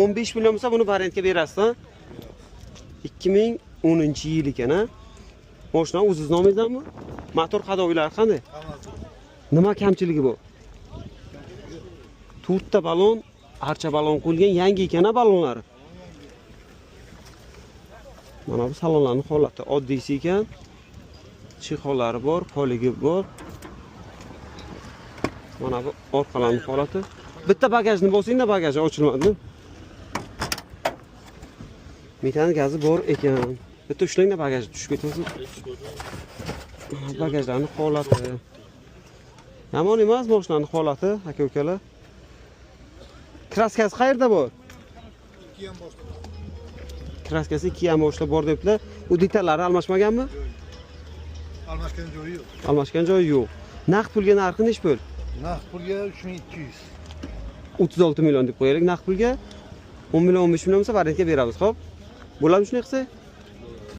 15 million bo'lsa buni variantga berasiz-a? 2010-yil ekan, ha? Mashina o'zingiz nomingizdanmi? Motor qadovilari qanday? Nima kamchiligi bu? 4 ta balon, archa balon qo'yilgan, yangi ekan balonlari. Mana bu salonlarning holati oddiysi ekan. Chexollari bor, poligi bor. Mana bu orqalarning holati. Bitta bagajni bo'lsa-da, bagaji ochilmadi. Metan gazi bor ekan. Bitta ushlangda bagajni tushib ketmasin. Bagajlarning holati. Yomon emas mashinaning holati, aka-ukalar. Kraskasi qayerda bor? 2 ham boshda. Kraskasi 2 ham boshda bor deblar. U detallari almashmaganmi? Almashgan joyi yo'q. Almashgan joyi yo'q. Naqd pulga narxi necha pul? Naqd pulga 3200. 36 million deb qo'yaylik naqd pulga. 10 million 15 million bo'lsa variantga beramiz, xo'p? Bo'ladimi shunday qilsa?